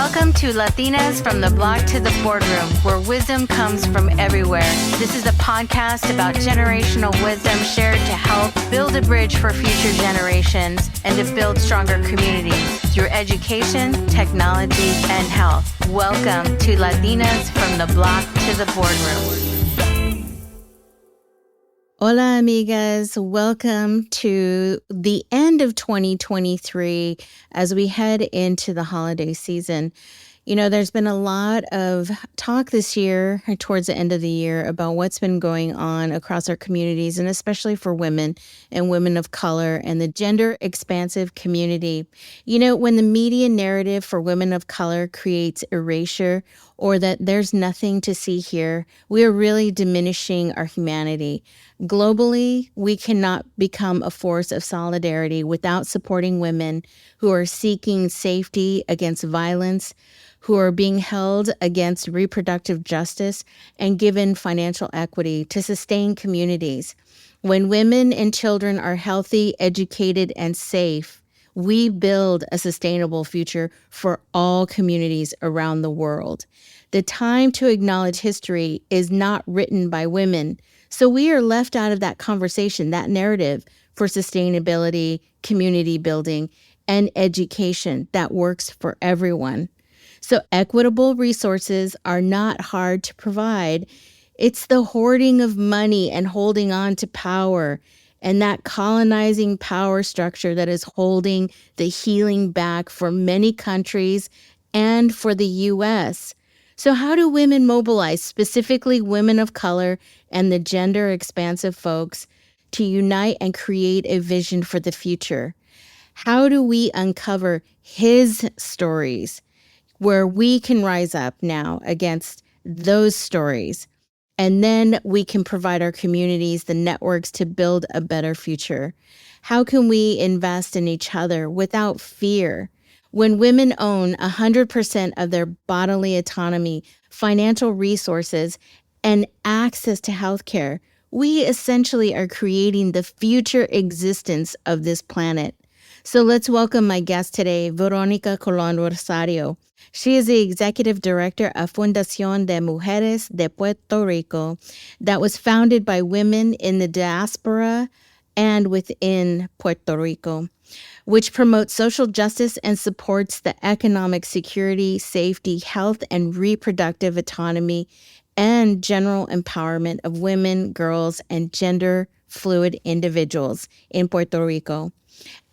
Welcome to Latinas from the Block to the Boardroom, where wisdom comes from everywhere. This is a podcast about generational wisdom shared to help build a bridge for future generations and to build stronger communities through education, technology, and health. Welcome to Latinas from the Block to the Boardroom. Hola, amigas. Welcome to the end of 2023 as we head into the holiday season. You know, there's been a lot of talk this year towards the end of the year about what's been going on across our communities, and especially for women and women of color and the gender expansive community. You know, when the media narrative for women of color creates erasure or that there's nothing to see here, we are really diminishing our humanity. Globally, we cannot become a force of solidarity without supporting women who are seeking safety against violence, who are being held against reproductive justice, and given financial equity to sustain communities. When women and children are healthy, educated, and safe, we build a sustainable future for all communities around the world. The time to acknowledge history is not written by women, so we are left out of that conversation, that narrative for sustainability, community building, and education that works for everyone. So equitable resources are not hard to provide. It's the hoarding of money and holding on to power and that colonizing power structure that is holding the healing back for many countries and for the U.S. So how do women mobilize, specifically women of color and the gender expansive folks, to unite and create a vision for the future? How do we uncover his stories where we can rise up now against those stories? And then we can provide our communities the networks to build a better future. How can we invest in each other without fear? When women own 100% of their bodily autonomy, financial resources, and access to healthcare, we essentially are creating the future existence of this planet. So let's welcome my guest today, Verónica Colón Rosario. She is the executive director of Fundación de Mujeres de Puerto Rico that was founded by women in the diaspora and within Puerto Rico, which promotes social justice and supports the economic security, safety, health, and reproductive autonomy and general empowerment of women, girls, and gender fluid individuals in Puerto Rico.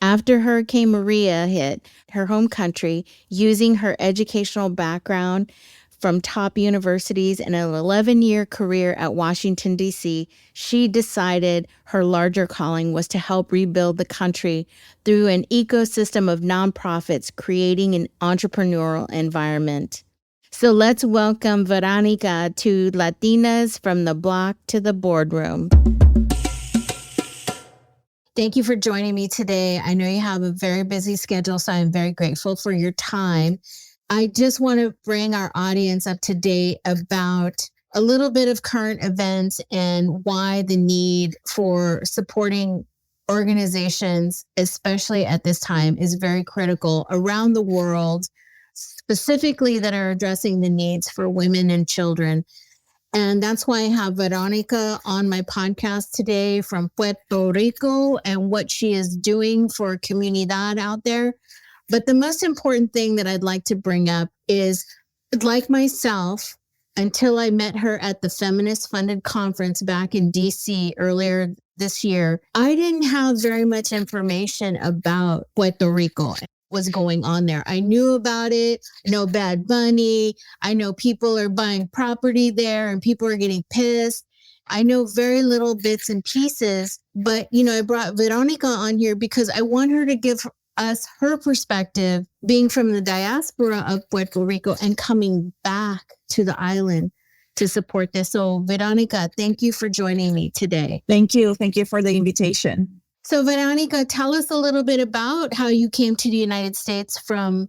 After Hurricane Maria hit her home country, using her educational background from top universities and an 11-year career at Washington, D.C., she decided her larger calling was to help rebuild the country through an ecosystem of nonprofits, creating an entrepreneurial environment. So let's welcome Verónica to Latinas from the Block to the Boardroom. Thank you for joining me today. I know you have a very busy schedule, so I'm very grateful for your time. I just want to bring our audience up to date about a little bit of current events and why the need for supporting organizations, especially at this time, is very critical around the world, specifically that are addressing the needs for women and children. And that's why I have Verónica on my podcast today from Puerto Rico and what she is doing for comunidad out there. But the most important thing that I'd like to bring up is, like myself, until I met her at the Feminist Funded Conference back in DC earlier this year, I didn't have very much information about Puerto Rico. Was going on there. I knew about it. I know Bad Bunny. I know people are buying property there and people are getting pissed. I know very little bits and pieces, but I brought Verónica on here because I want her to give us her perspective, being from the diaspora of Puerto Rico and coming back to the island to support this. So Verónica, thank you for joining me today. Thank you. Thank you for the invitation. So Verónica, tell us a little bit about how you came to the United States from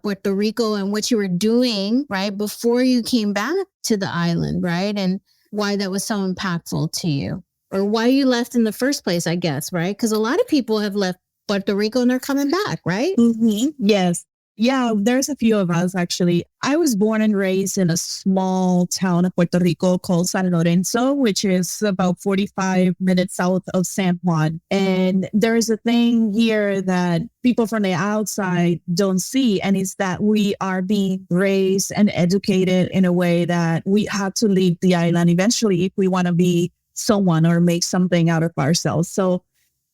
Puerto Rico and what you were doing, right, before you came back to the island, right? And why that was so impactful to you, or why you left in the first place, I guess, right? Because a lot of people have left Puerto Rico and they're coming back, right? Mm-hmm. Yes. Yeah, there's a few of us actually. I was born and raised in a small town of Puerto Rico called San Lorenzo, which is about 45 minutes south of San Juan. And there's a thing here that people from the outside don't see, and it's that we are being raised and educated in a way that we have to leave the island eventually if we want to be someone or make something out of ourselves. So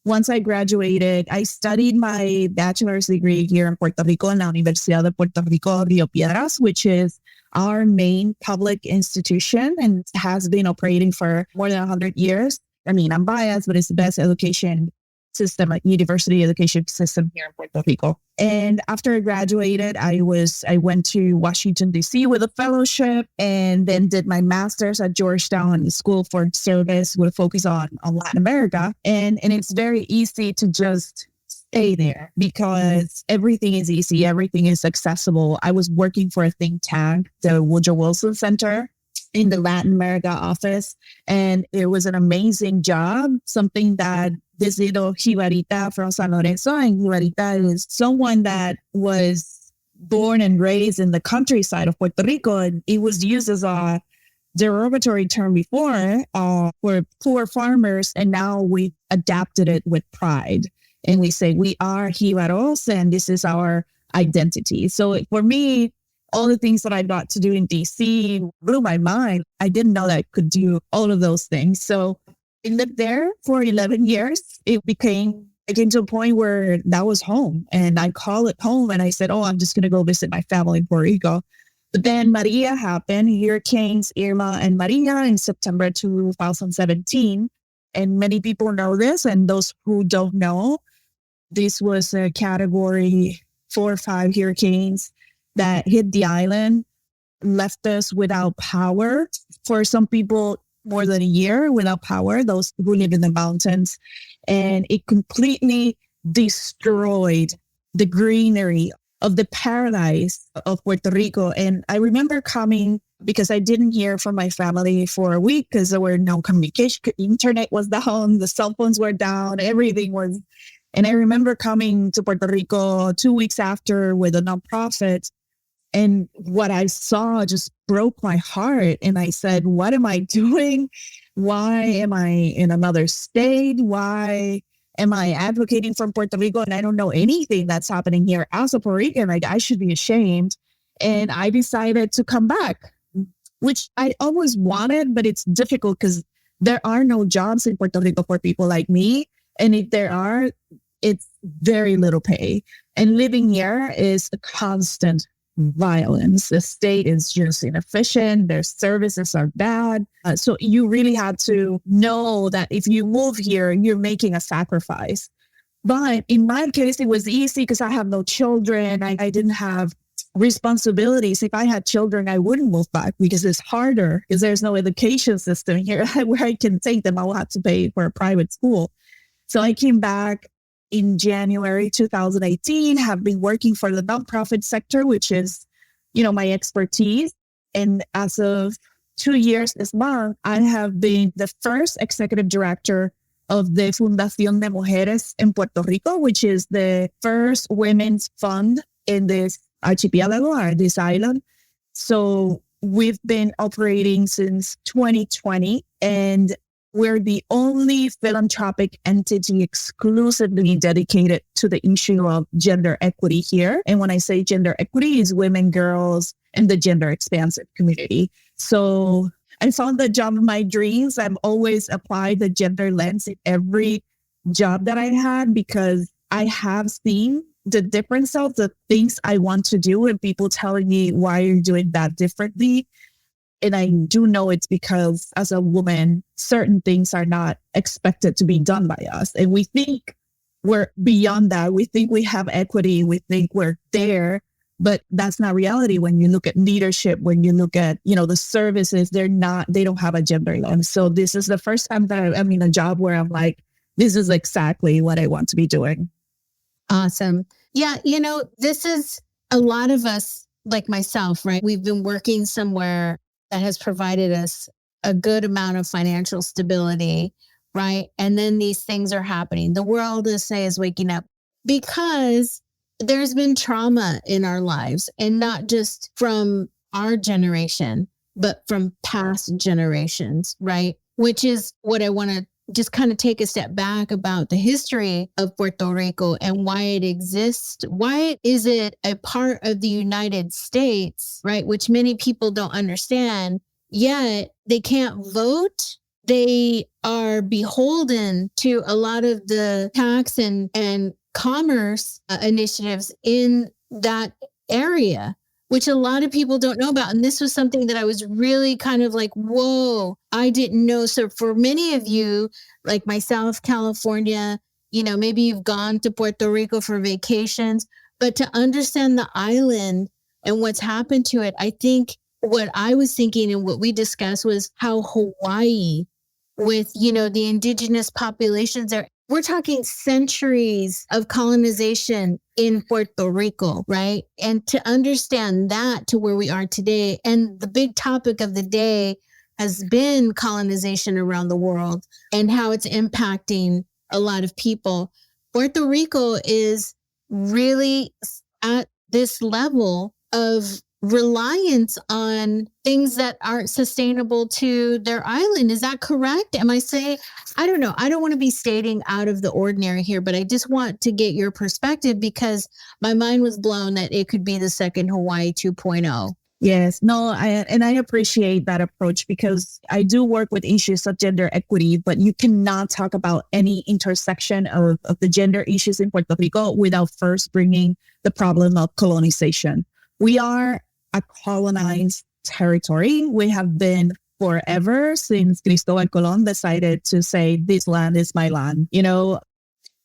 once I graduated, I studied my bachelor's degree here in Puerto Rico in la Universidad de Puerto Rico, Rio Piedras, which is our main public institution and has been operating for more than 100 years. I mean, I'm biased, but it's the best education system, like university education system here in Puerto Rico. And after I graduated, I went to Washington, D.C. with a fellowship and then did my master's at Georgetown School for Service with a focus on Latin America. And it's very easy to just stay there because everything is easy. Everything is accessible. I was working for a think tank, the Woodrow Wilson Center, in the Latin America office. And it was an amazing job, something that this little Jibarita from San Lorenzo, and Jibarita is someone that was born and raised in the countryside of Puerto Rico. And it was used as a derogatory term before for poor farmers. And now we adapted it with pride. And we say, we are Jibaros and this is our identity. So for me, all the things that I got to do in DC blew my mind. I didn't know that I could do all of those things. So I lived there for 11 years. It came to a point where that was home. And I call it home. And I said, oh, I'm just going to go visit my family in Puerto Rico. But then Maria happened, Hurricanes Irma and Maria in September 2017. And many people know this. And those who don't know, this was a category 4 or 5 hurricanes that hit the island, left us without power. For some people, more than a year without power, those who live in the mountains. And it completely destroyed the greenery of the paradise of Puerto Rico. And I remember coming because I didn't hear from my family for a week because there were no communication. Internet was down, the cell phones were down, everything was. And I remember coming to Puerto Rico 2 weeks after with a nonprofit. And what I saw just broke my heart. And I said, what am I doing? Why am I in another state? Why am I advocating for Puerto Rico? And I don't know anything that's happening here. As a Puerto Rican, like, I should be ashamed. And I decided to come back, which I always wanted, but it's difficult because there are no jobs in Puerto Rico for people like me. And if there are, it's very little pay. And living here is a constant violence. The state is just inefficient. Their services are bad. So you really have to know that if you move here, you're making a sacrifice. But in my case, it was easy because I have no children. I didn't have responsibilities. If I had children, I wouldn't move back because it's harder because there's no education system here where I can take them. I will have to pay for a private school. So I came back in January 2018, have been working for the nonprofit sector, which is, my expertise. And as of 2 years this month, I have been the first executive director of the Fundación de Mujeres en Puerto Rico, which is the first women's fund in this archipelago or this island. So we've been operating since 2020, and we're the only philanthropic entity exclusively dedicated to the issue of gender equity here. And when I say gender equity, it's women, girls, and the gender expansive community. So I found the job of my dreams. I've always applied the gender lens in every job that I had because I have seen the difference of the things I want to do and people telling me why you're doing that differently. And I do know it's because as a woman, certain things are not expected to be done by us. And we think we're beyond that. We think we have equity. We think we're there, but that's not reality. When you look at leadership, when you look at, the services, they don't have a gender lens. So this is the first time that I'm in a job where I'm like, this is exactly what I want to be doing. Awesome. Yeah. This is a lot of us, like myself, right? We've been working somewhere that has provided us a good amount of financial stability, right? And then these things are happening. The world is waking up because there's been trauma in our lives, and not just from our generation, but from past generations, right? Which is what I want to just kind of take a step back about the history of Puerto Rico and why it exists. Why is it a part of the United States, right? Which many people don't understand, yet they can't vote. They are beholden to a lot of the tax and commerce initiatives in that area, which a lot of people don't know about. And this was something that I was really kind of like, whoa, I didn't know. So for many of you, like myself, California, maybe you've gone to Puerto Rico for vacations, but to understand the island and what's happened to it, I think what I was thinking and what we discussed was how Hawaii, with, the indigenous populations there, we're talking centuries of colonization in Puerto Rico, right? And to understand that to where we are today, and the big topic of the day has been colonization around the world and how it's impacting a lot of people. Puerto Rico is really at this level of reliance on things that aren't sustainable to their island. Is that correct? Am I saying, I don't know. I don't want to be stating out of the ordinary here, but I just want to get your perspective because my mind was blown that it could be the second Hawaii 2.0. Yes, no, I appreciate that approach because I do work with issues of gender equity, but you cannot talk about any intersection of the gender issues in Puerto Rico without first bringing the problem of colonization. We are a colonized territory. We have been forever since Cristobal Colón decided to say, this land is my land,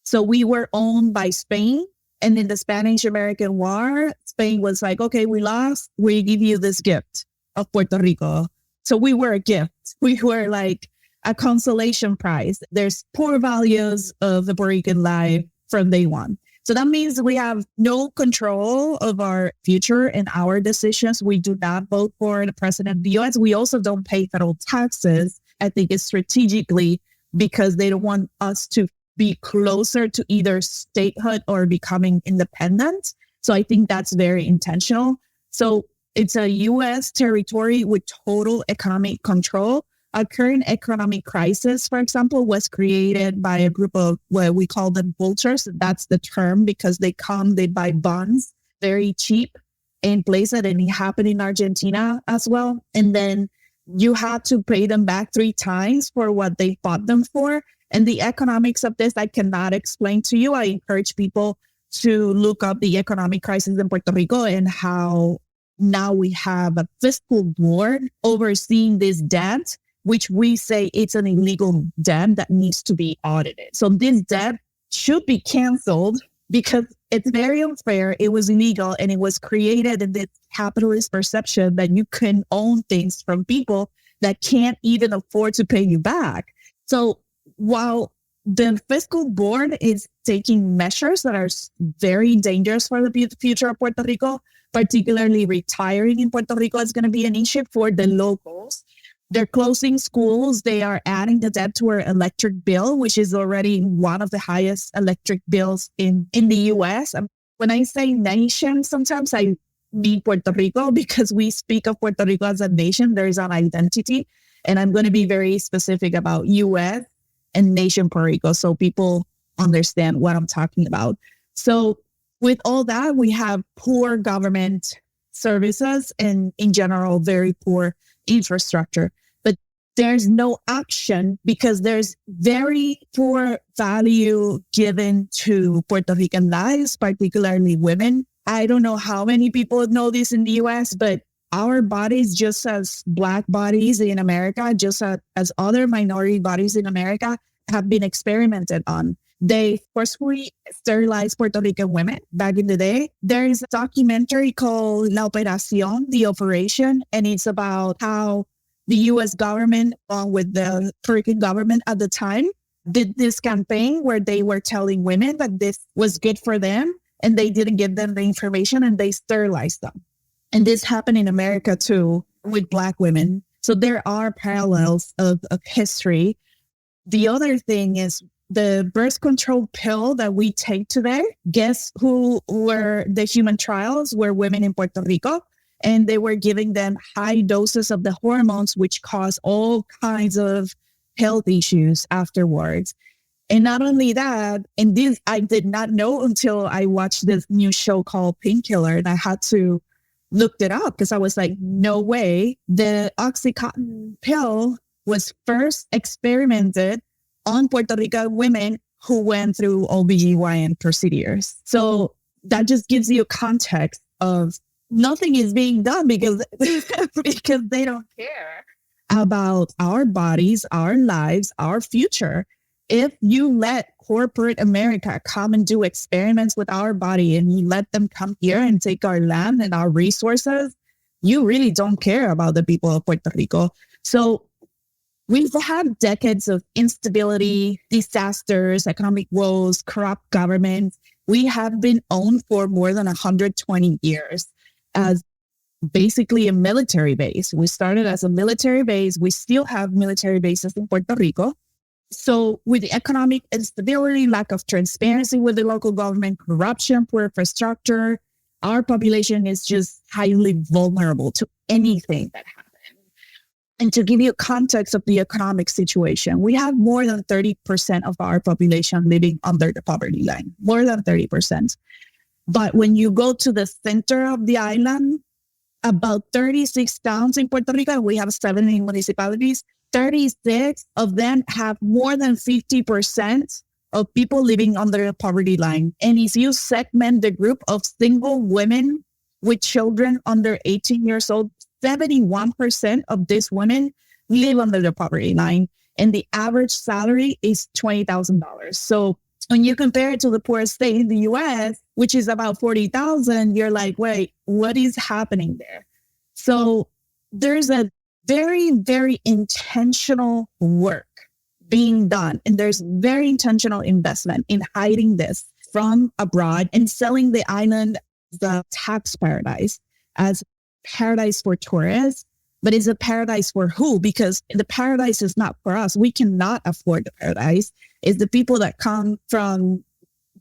So we were owned by Spain. And in the Spanish-American War, Spain was like, okay, we lost. We give you this gift of Puerto Rico. So we were a gift. We were like a consolation prize. There's poor values of the Puerto Rican life from day one. So that means we have no control of our future and our decisions. We do not vote for the president of the US. We also don't pay federal taxes. I think it's strategically because they don't want us to be closer to either statehood or becoming independent. So I think that's very intentional. So it's a US territory with total economic control. Our current economic crisis, for example, was created by a group of what we call them vultures. That's the term because they buy bonds very cheap in places, and it happened in Argentina as well. And then you have to pay them back 3 times for what they bought them for. And the economics of this, I cannot explain to you. I encourage people to look up the economic crisis in Puerto Rico and how now we have a fiscal board overseeing this debt, which we say it's an illegal debt that needs to be audited. So this debt should be canceled because it's very unfair. It was illegal and it was created in this capitalist perception that you can own things from people that can't even afford to pay you back. So while the fiscal board is taking measures that are very dangerous for the future of Puerto Rico, particularly retiring in Puerto Rico is going to be an issue for the locals. They're closing schools. They are adding the debt to our electric bill, which is already one of the highest electric bills in the US. When I say nation, sometimes I mean Puerto Rico because we speak of Puerto Rico as a nation. There is an identity. And I'm going to be very specific about US and nation Puerto Rico so people understand what I'm talking about. So with all that, we have poor government services and in general, very poor infrastructure. But there's no action because there's very poor value given to Puerto Rican lives, particularly women. I don't know how many people know this in the US, but our bodies, just as Black bodies in America, just as other minority bodies in America, have been experimented on. They forcefully sterilized Puerto Rican women back in the day. There is a documentary called La Operación, The Operation, and it's about how the U.S. government, along with the Puerto Rican government at the time, did this campaign where they were telling women that this was good for them, and they didn't give them the information, and they sterilized them. And this happened in America too with Black women. So there are parallels of history. The other thing is the birth control pill that we take today, guess who were the human trials? Were women in Puerto Rico. And they were giving them high doses of the hormones, which cause all kinds of health issues afterwards. And not only that, and this I did not know until I watched this new show called Painkiller, and I had to look it up because I was like, no way. The Oxycontin pill was first experimented on Puerto Rican women who went through OBGYN procedures. So that just gives you a context of nothing is being done because they don't care about our bodies, our lives, our future. If you let corporate America come and do experiments with our body and you let them come here and take our land and our resources, you really don't care about the people of Puerto Rico. So we've had decades of instability, disasters, economic woes, corrupt governments. We have been owned for more than 120 years as basically a military base. We started as a military base. We still have military bases in Puerto Rico. So with the economic instability, lack of transparency with the local government, corruption, poor infrastructure, our population is just highly vulnerable to anything that happens. And to give you context of the economic situation, we have more than 30% of our population living under the poverty line, more than 30%. But when you go to the center of the island, about 36 towns in Puerto Rico, we have 70 municipalities, 36 of them have more than 50% of people living under the poverty line. And if you segment the group of single women with children under 18 years old, 71% of these women live under the poverty line. And the average salary is $20,000. So when you compare it to the poorest state in the US, which is about 40,000, you're like, wait, what is happening there? So there's a very, very intentional work being done. And there's very intentional investment in hiding this from abroad and selling the island as a tax paradise, as paradise for tourists. But it's a paradise for who? Because the paradise is not for us. We cannot afford the paradise. It's the people that come from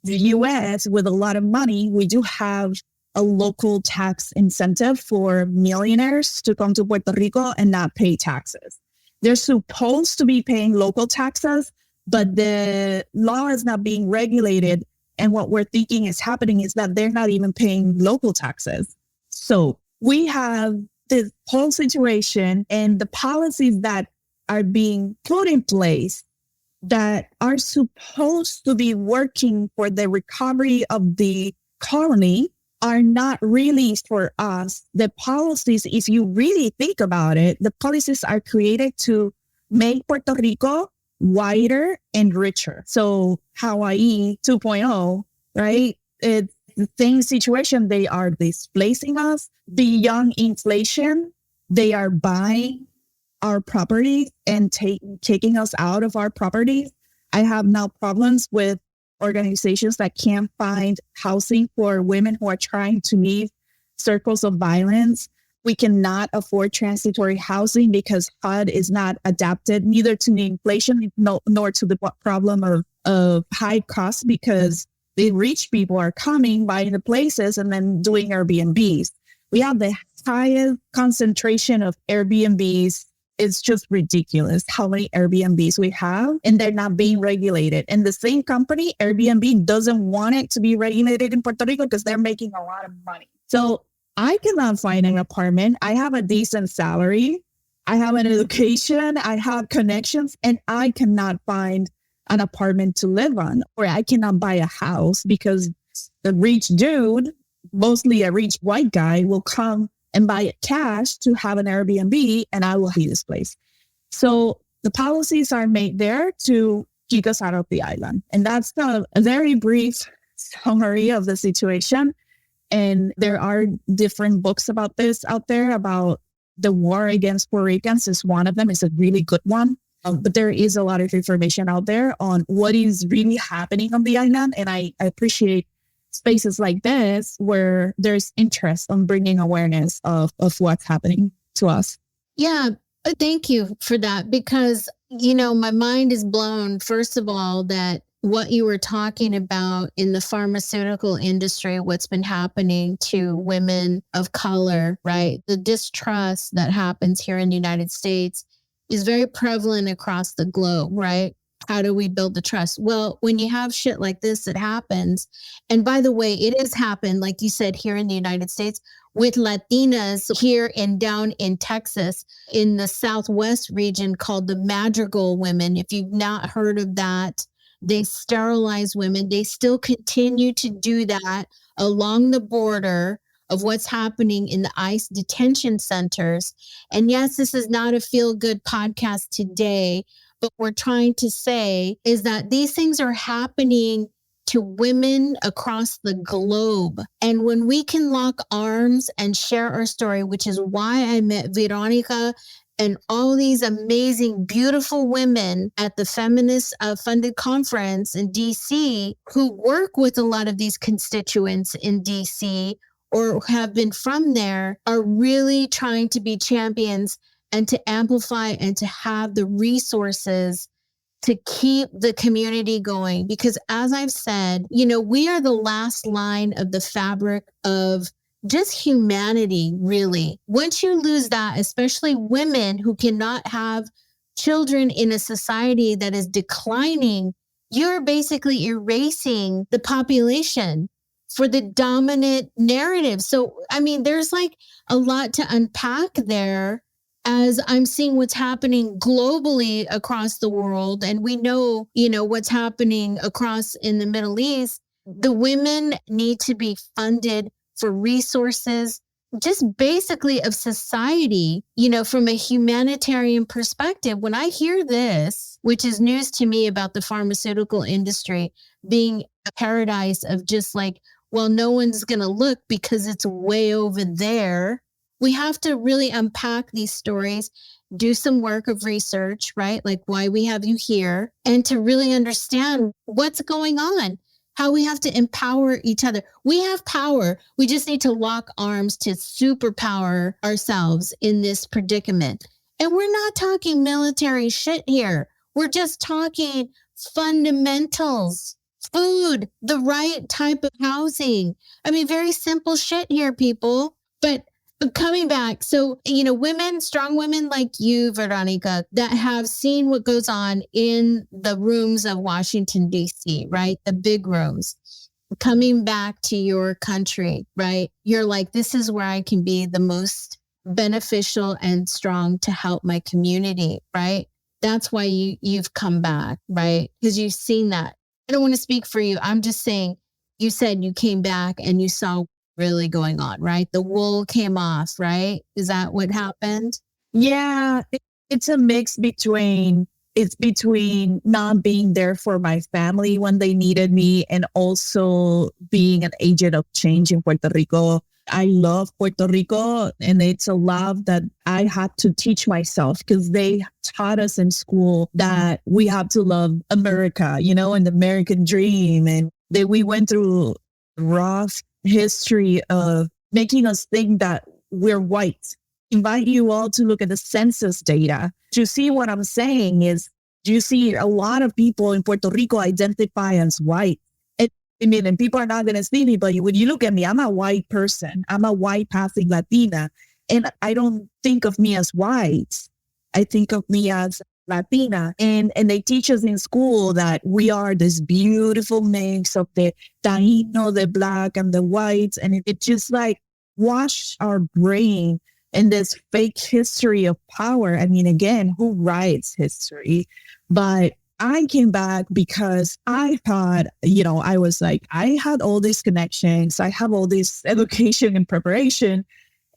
the US with a lot of money. We do have a local tax incentive for millionaires to come to Puerto Rico and not pay taxes. They're supposed to be paying local taxes, but the law is not being regulated. And what we're thinking is happening is that they're not even paying local taxes. So we have this whole situation and the policies that are being put in place that are supposed to be working for the recovery of the colony are not really for us. The policies, if you really think about it, the policies are created to make Puerto Rico wider and richer. So Hawaii 2.0, right? It's the same situation. They are displacing us beyond inflation. They are buying our property and taking us out of our property. I have now problems with organizations that can't find housing for women who are trying to leave circles of violence. We cannot afford transitory housing because HUD is not adapted neither to the inflation nor to the problem of high costs, because the rich people are coming, buying the places and then doing Airbnbs. We have the highest concentration of Airbnbs. It's just ridiculous how many Airbnbs we have, and they're not being regulated. And the same company, Airbnb, doesn't want it to be regulated in Puerto Rico because they're making a lot of money. So I cannot find an apartment. I have a decent salary. I have an education. I have connections, and I cannot find an apartment to live on, or I cannot buy a house because the rich dude, mostly a rich white guy, will come and buy it cash to have an Airbnb, and I will hate this place. So the policies are made there to kick us out of the island. And that's a very brief summary of the situation. And there are different books about this out there, about the war against Puerto Ricans is one of them. It's a really good one. But there is a lot of information out there on what is really happening on the island. And I appreciate spaces like this where there's interest on bringing awareness of what's happening to us. Yeah. Thank you for that because, my mind is blown, first of all, that what you were talking about in the pharmaceutical industry, what's been happening to women of color, right? The distrust that happens here in the United States is very prevalent across the globe, right? How do we build the trust? Well, when you have shit like this that happens, and by the way, it has happened, like you said, here in the United States with Latinas here and down in Texas in the Southwest region called the Madrigal women. If you've not heard of that, they sterilize women. They still continue to do that along the border of what's happening in the ICE detention centers. And yes, this is not a feel good podcast today, but we're trying to say is that these things are happening to women across the globe. And when we can lock arms and share our story, which is why I met Verónica and all these amazing, beautiful women at the Feminist Funded Conference in DC who work with a lot of these constituents in DC or have been from there, are really trying to be champions and to amplify and to have the resources to keep the community going. Because as I've said, we are the last line of the fabric of just humanity, really. Once you lose that, especially women who cannot have children in a society that is declining, you're basically erasing the population for the dominant narrative. So, there's like a lot to unpack there as I'm seeing what's happening globally across the world, and we know, what's happening across in the Middle East, the women need to be funded for resources, just basically of society, from a humanitarian perspective. When I hear this, which is news to me about the pharmaceutical industry being a paradise of just like, well, no one's going to look because it's way over there. We have to really unpack these stories, do some work of research, right? Like why we have you here, and to really understand what's going on, how we have to empower each other. We have power. We just need to lock arms to superpower ourselves in this predicament. And we're not talking military shit here. We're just talking fundamentals, food, the right type of housing. Very simple shit here, people. But coming back, so, women, strong women like you, Veronica, that have seen what goes on in the rooms of Washington, D.C., right? The big rooms. Coming back to your country, right? You're like, this is where I can be the most beneficial and strong to help my community, right? That's why you've come back, right? Because you've seen that. I don't want to speak for you. I'm just saying, you said you came back and you saw really going on, right? The wool came off, right? Is that what happened? Yeah, it's a mix between not being there for my family when they needed me and also being an agent of change in Puerto Rico. I love Puerto Rico, and it's a love that I had to teach myself because they taught us in school that we have to love America, and the American dream. And that we went through rough history of making us think that we're white. Invite you all to look at the census data to see what I'm saying is you see a lot of people in Puerto Rico identify as white. And people are not going to see me, but when you look at me, I'm a white person. I'm a white passing Latina. And I don't think of me as white. I think of me as Latina. And they teach us in school that we are this beautiful mix of the Taino, the black, and the whites. And it just like washed our brain in this fake history of power. Again, who writes history? But I came back because I thought, I was like, I had all these connections. I have all this education and preparation.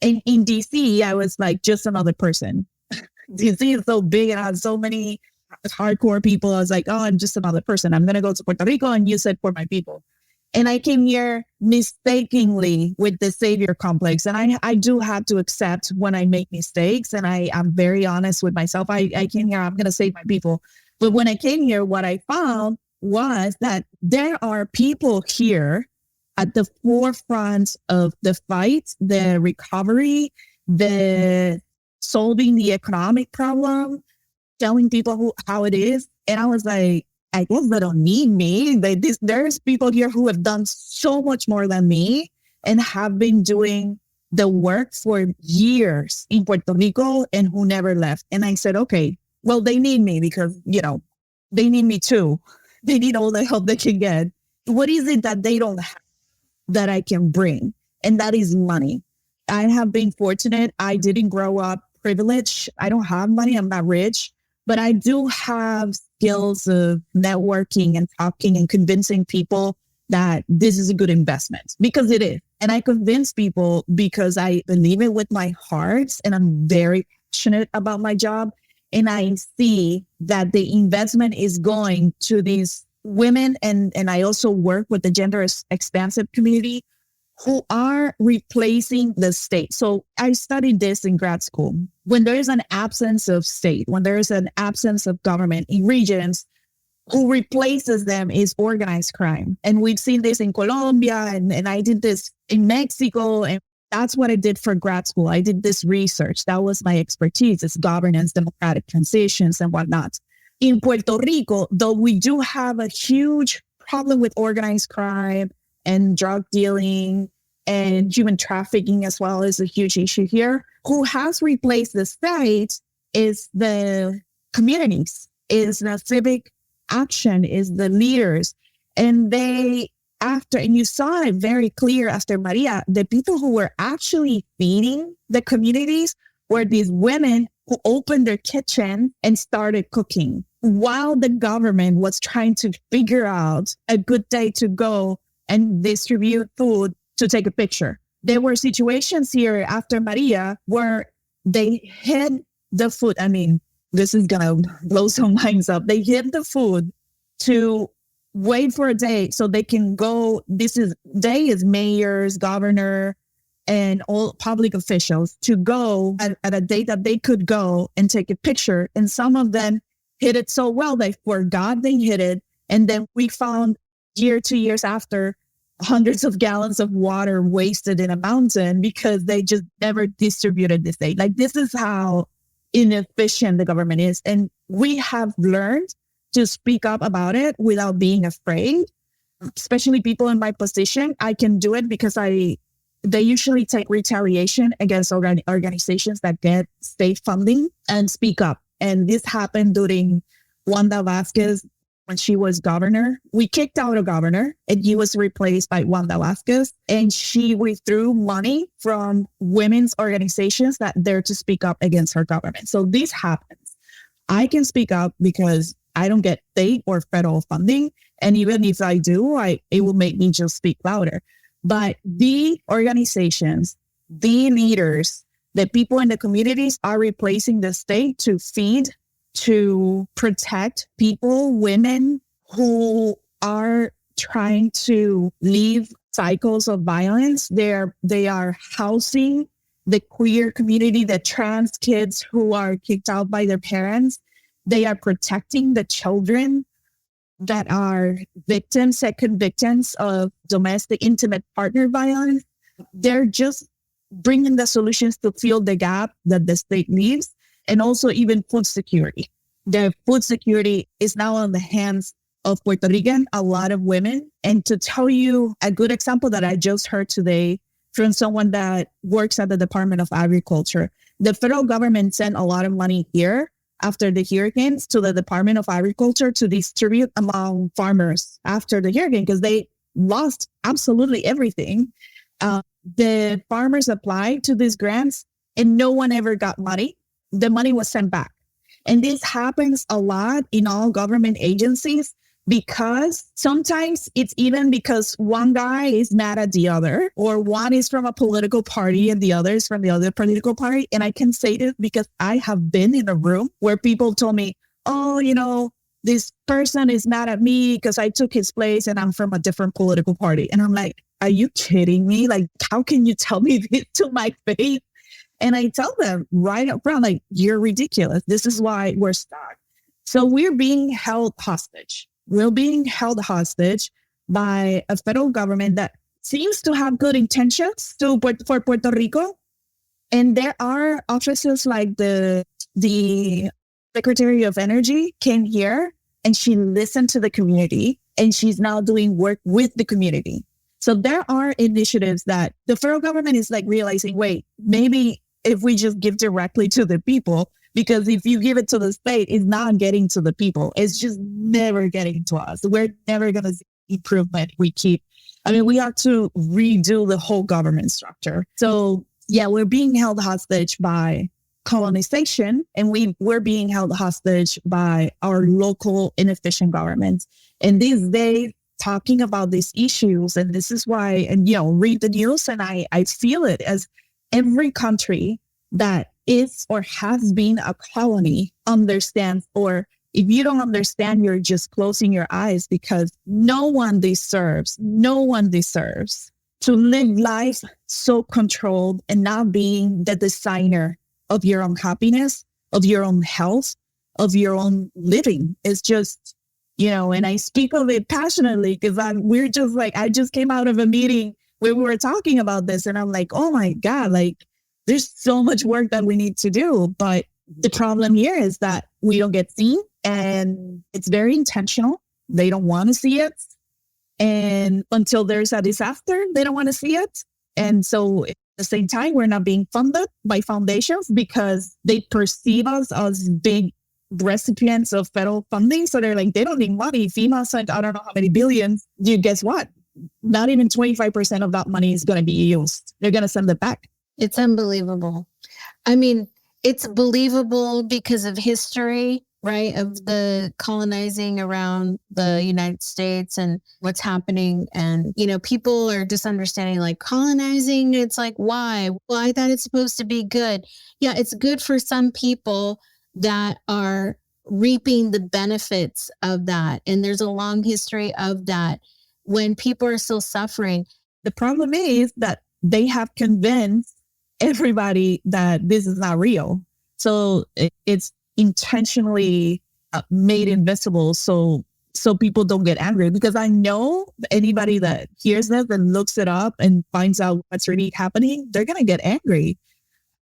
And in DC, I was like just another person. DC is so big and I have so many hardcore people. I was like, oh, I'm just another person. I'm going to go to Puerto Rico and use it for my people. And I came here mistakenly with the savior complex. And I do have to accept when I make mistakes. And I'm very honest with myself. I came here, I'm going to save my people. But when I came here, what I found was that there are people here at the forefront of the fight, the recovery, the solving the economic problem, telling people how it is. And I was like, I guess they don't need me. There's people here who have done so much more than me and have been doing the work for years in Puerto Rico and who never left. And I said, okay, well, they need me because, they need me too. They need all the help they can get. What is it that they don't have that I can bring? And that is money. I have been fortunate. I didn't grow up privileged. I don't have money. I'm not rich, but I do have skills of networking and talking and convincing people that this is a good investment, because it is. And I convince people because I believe it with my heart and I'm very passionate about my job. And I see that the investment is going to these women. And I also work with the gender expansive community who are replacing the state. So I studied this in grad school. When there is an absence of state, when there is an absence of government in regions, who replaces them is organized crime. And we've seen this in Colombia, and I did this in Mexico. And that's what I did for grad school. I did this research. That was my expertise. It's governance, democratic transitions, and whatnot. In Puerto Rico, though we do have a huge problem with organized crime and drug dealing and human trafficking as well is a huge issue here. Who has replaced the state is the communities, is the civic action, is the leaders. And and you saw it very clear after Maria, the people who were actually feeding the communities were these women who opened their kitchen and started cooking while the government was trying to figure out a good day to go and distribute food to take a picture. There were situations here after Maria where they hid the food. I mean, this is going to blow some minds up. They hid the food to wait for a day so they can go. Day is mayors, governor, and all public officials to go at a day that they could go and take a picture. And some of them hid it so well, they forgot they hid it. And then we found 2 years after, hundreds of gallons of water wasted in a mountain because they just never distributed this aid. Like, this is how inefficient the government is. And we have learned to speak up about it without being afraid, especially people in my position. I can do it because they usually take retaliation against organizations that get state funding and speak up. And this happened during Wanda Vasquez when she was governor. We kicked out a governor and he was replaced by Wanda Vasquez. And she withdrew money from women's organizations that dare to speak up against her government. So this happens. I can speak up because I don't get state or federal funding. And even if I do, it will make me just speak louder. But the organizations, the leaders, the people in the communities are replacing the state to feed, to protect people, women who are trying to leave cycles of violence. They are housing the queer community, the trans kids who are kicked out by their parents. They are protecting the children that are second victims of domestic intimate partner violence. They're just bringing the solutions to fill the gap that the state leaves, and also even food security. The food security is now on the hands of Puerto Rican, a lot of women. And to tell you a good example that I just heard today from someone that works at the Department of Agriculture, the federal government sent a lot of money here after the hurricanes to the Department of Agriculture to distribute among farmers after the hurricane because they lost absolutely everything. The farmers applied to these grants and no one ever got money. The money was sent back. And this happens a lot in all government agencies because sometimes it's even because one guy is mad at the other, or one is from a political party and the other is from the other political party. And I can say this because I have been in a room where people told me, oh, this person is mad at me because I took his place and I'm from a different political party. And I'm like, are you kidding me? Like, how can you tell me this to my face? And I tell them right up front, like, you're ridiculous. This is why we're stuck. So we're being held hostage. We're being held hostage by a federal government that seems to have good intentions for Puerto Rico, And there are offices like the Secretary of Energy came here and she listened to the community and she's now doing work with the community. So there are initiatives that the federal government is like realizing, wait, maybe if we just give directly to the people, because if you give it to the state, it's not getting to the people. It's just never getting to us. We're never going to see improvement. We have to redo the whole government structure. So yeah, we're being held hostage by colonization, and we're being held hostage by our local inefficient governments. And these days, talking about these issues, and this is why, and read the news, and I feel it as every country that is or has been a colony understands, or if you don't understand, you're just closing your eyes, because no one deserves to live life so controlled and not being the designer of your own happiness, of your own health, of your own living. It's just, and I speak of it passionately because I just came out of a meeting where we were talking about this, and I'm like, oh my God, like there's so much work that we need to do. But the problem here is that we don't get seen, and it's very intentional. They don't want to see it. And until there's a disaster, they don't want to see it. And so at the same time, we're not being funded by foundations because they perceive us as big recipients of federal funding. So they're like, they don't need money. FEMA sent, I don't know how many billions. Guess what? Not even 25% of that money is going to be used. They're going to send it back. It's unbelievable. I mean, it's believable because of history, right? Of the colonizing around the United States and what's happening. And, people are just understanding like colonizing. It's like, why? Well, I thought it's supposed to be good. Yeah, it's good for some people that are reaping the benefits of that. And there's a long history of that when people are still suffering. The problem is that they have convinced everybody that this is not real. So it's intentionally made invisible so people don't get angry, because I know anybody that hears this and looks it up and finds out what's really happening, they're going to get angry.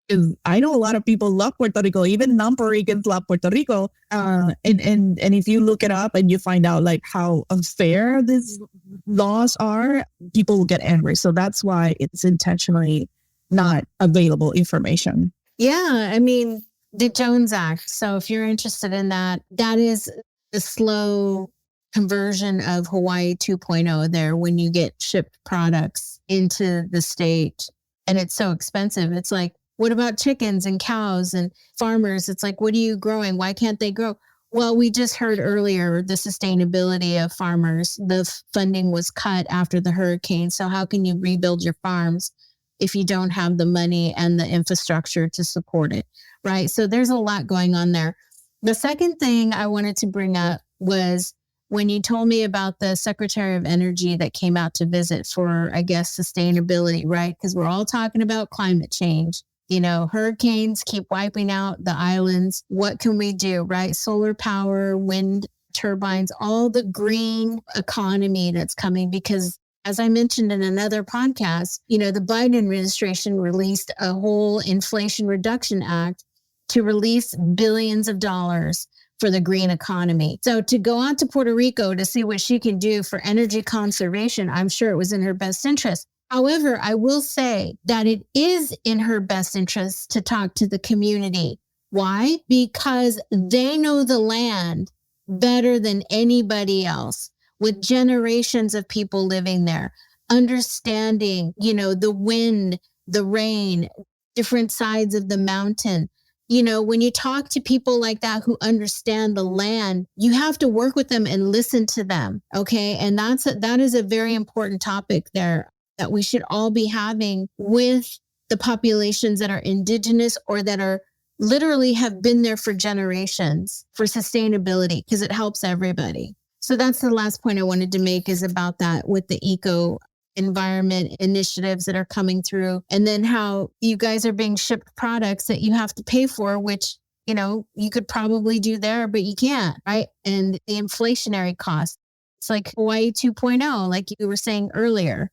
Because I know a lot of people love Puerto Rico, even non-Puerto Ricans love Puerto Rico. And if you look it up and you find out like how unfair these laws are, people will get angry. So that's why it's intentionally not available information. Yeah, I mean, the Jones Act. So if you're interested in that, that is the slow conversion of Hawaii 2.0 there when you get shipped products into the state and it's so expensive. It's like, what about chickens and cows and farmers? It's like, what are you growing? Why can't they grow? Well, we just heard earlier the sustainability of farmers. The funding was cut after the hurricane. So how can you rebuild your farms if you don't have the money and the infrastructure to support it, right? So there's a lot going on there. The second thing I wanted to bring up was when you told me about the Secretary of Energy that came out to visit for, I guess, sustainability, right? Because we're all talking about climate change. Hurricanes keep wiping out the islands. What can we do, right? Solar power, wind turbines, all the green economy that's coming, because as I mentioned in another podcast, the Biden administration released a whole Inflation Reduction Act to release billions of dollars for the green economy. So to go out to Puerto Rico to see what she can do for energy conservation, I'm sure it was in her best interest. However, I will say that it is in her best interest to talk to the community. Why? Because they know the land better than anybody else, with generations of people living there, understanding, the wind, the rain, different sides of the mountain. When you talk to people like that who understand the land, you have to work with them and listen to them. Okay. And that is a very important topic there that we should all be having with the populations that are indigenous or that are literally have been there for generations for sustainability, because it helps everybody. So that's the last point I wanted to make, is about that with the eco environment initiatives that are coming through, and then how you guys are being shipped products that you have to pay for, which, you could probably do there, but you can't, right? And the inflationary cost. It's like Hawaii 2.0, like you were saying earlier.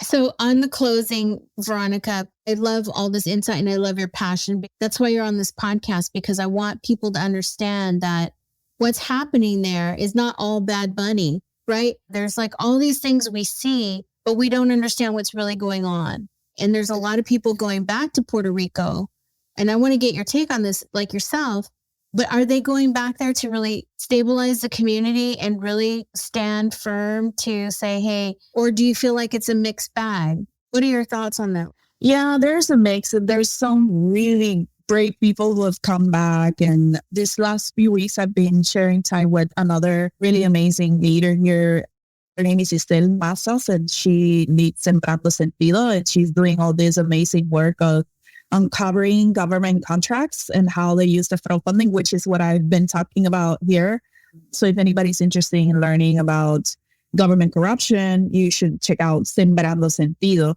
So on the closing, Veronica, I love all this insight and I love your passion. That's why you're on this podcast, because I want people to understand that what's happening there is not all Bad Bunny, right? There's like all these things we see, but we don't understand what's really going on. And there's a lot of people going back to Puerto Rico. And I want to get your take on this, like yourself. But are they going back there to really stabilize the community and really stand firm to say, hey, or do you feel like it's a mixed bag? What are your thoughts on that? Yeah, there's a mix. There's some really great people who have come back. And this last few weeks, I've been sharing time with another really amazing leader here. Her name is Estelle Mazas, and she leads Sembrando Sentido, and she's doing all this amazing work of uncovering government contracts and how they use the federal funding, which is what I've been talking about here. So if anybody's interested in learning about government corruption, you should check out Sembrando Sentido.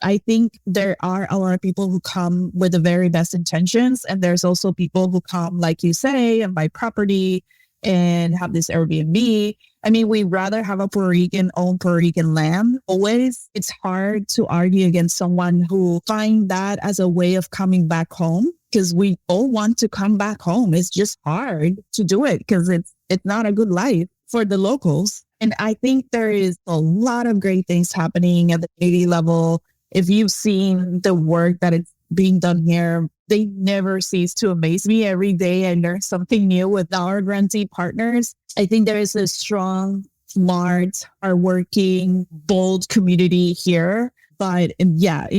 I think there are a lot of people who come with the very best intentions. And there's also people who come, like you say, and buy property and have this Airbnb. I mean, we'd rather have a Puerto Rican own Puerto Rican land. Always, it's hard to argue against someone who find that as a way of coming back home, because we all want to come back home. It's just hard to do it because it's not a good life for the locals. And I think there is a lot of great things happening at the community level. If you've seen the work that is being done here, they never cease to amaze me. Every day I learn something new with our grantee partners. I think there is a strong, smart, hardworking, bold community here. But in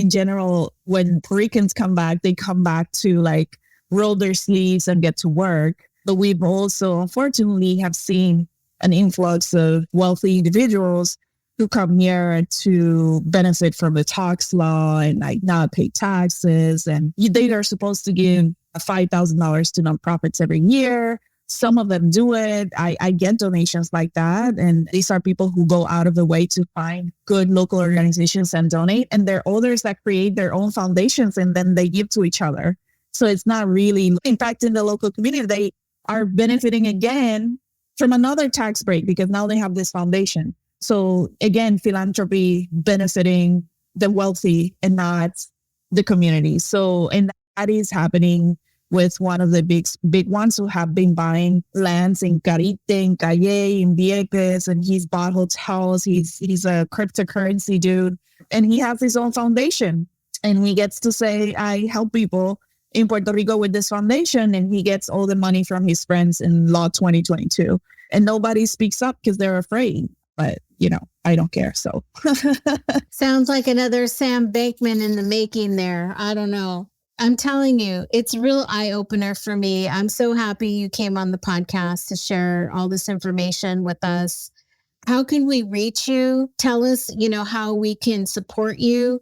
general, when Puerto Ricans come back, they come back to like roll their sleeves and get to work. But we've also, unfortunately, have seen an influx of wealthy individuals who come here to benefit from the tax law and like not pay taxes. And they are supposed to give $5,000 to nonprofits every year. Some of them do it. I get donations like that. And these are people who go out of the way to find good local organizations and donate. And there are others that create their own foundations and then they give to each other. So it's not really impacting the local community. They are benefiting again from another tax break because now they have this foundation. So again, philanthropy benefiting the wealthy and not the community. So, and that is happening with one of the big ones who have been buying lands in Carite, in Calle, in Vieques, and he's bought hotels. He's a cryptocurrency dude, and he has his own foundation. And he gets to say, I help people in Puerto Rico with this foundation, and he gets all the money from his friends in Law 2022. And nobody speaks up because they're afraid. But, I don't care. So sounds like another Sam Bankman in the making there. I don't know. I'm telling you, it's a real eye opener for me. I'm so happy you came on the podcast to share all this information with us. How can we reach you? Tell us, how we can support you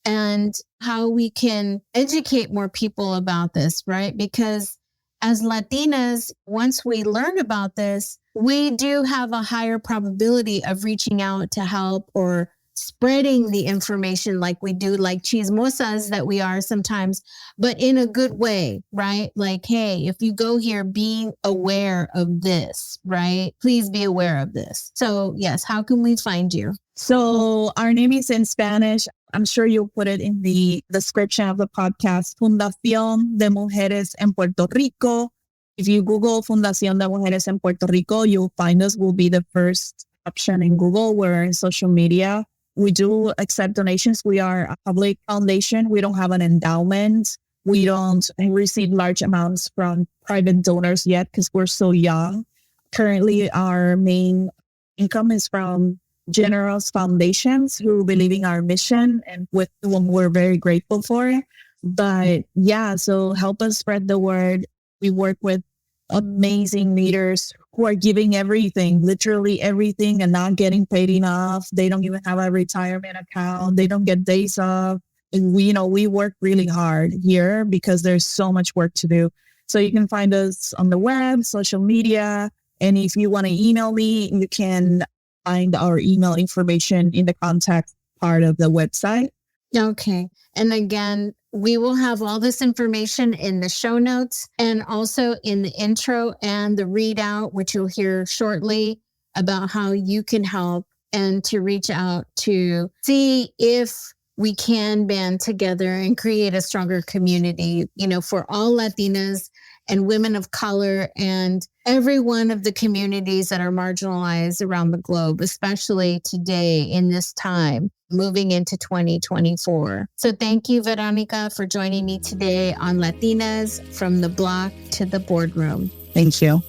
and how we can educate more people about this, right? Because as Latinas, once we learn about this, we do have a higher probability of reaching out to help or spreading the information like we do, like chismosas that we are sometimes, but in a good way, right? Like, hey, if you go here, being aware of this, right? Please be aware of this. So yes, how can we find you? So our name is in Spanish. I'm sure you'll put it in the description of the podcast, Fundación de Mujeres en Puerto Rico. If you Google Fundación de Mujeres en Puerto Rico, you'll find us. We'll be the first option in Google. We're in social media. We do accept donations. We are a public foundation. We don't have an endowment. We don't receive large amounts from private donors yet because we're so young. Currently, our main income is from generous foundations who believe in our mission and with whom we're very grateful for. But yeah, so help us spread the word. We work with amazing leaders who are giving everything, literally everything, and not getting paid enough. They don't even have a retirement account. They don't get days off. And we work really hard here because there's so much work to do. So you can find us on the web, social media. And if you want to email me, you can find our email information in the contact part of the website. Okay. And again, we will have all this information in the show notes and also in the intro and the readout, which you'll hear shortly. about how you can help and to reach out to see if we can band together and create a stronger community, for all Latinas and women of color and every one of the communities that are marginalized around the globe, especially today in this time, moving into 2024. So thank you, Veronica, for joining me today on Latinas from the Block to the Boardroom. Thank you.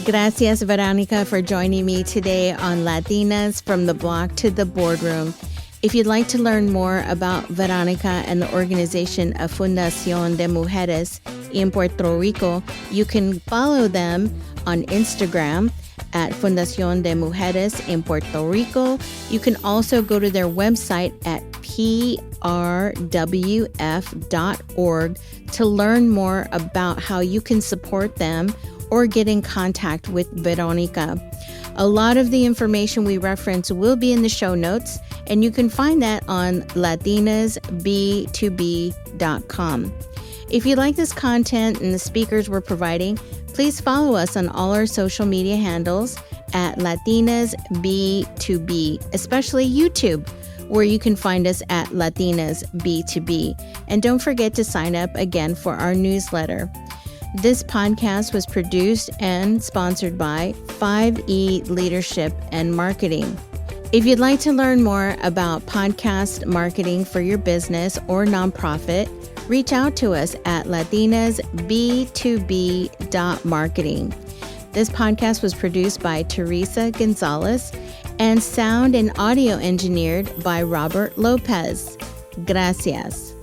Gracias, Verónica, for joining me today on Latinas from the Block to the Boardroom. If you'd like to learn more about Verónica and the organization of Fundación de Mujeres in Puerto Rico, you can follow them on Instagram at Fundación de Mujeres en Puerto Rico. You can also go to their website at prwf.org to learn more about how you can support them or get in contact with Verónica. A lot of the information we reference will be in the show notes, and you can find that on latinasb2b.com. If you like this content and the speakers we're providing, please follow us on all our social media handles at latinasb2b, especially YouTube, where you can find us at latinasb2b. And don't forget to sign up again for our newsletter. This podcast was produced and sponsored by 5E Leadership and Marketing. If you'd like to learn more about podcast marketing for your business or nonprofit, reach out to us at latinasb2b.marketing. This podcast was produced by Teresa Gonzalez and sound and audio engineered by Robert Lopez. Gracias.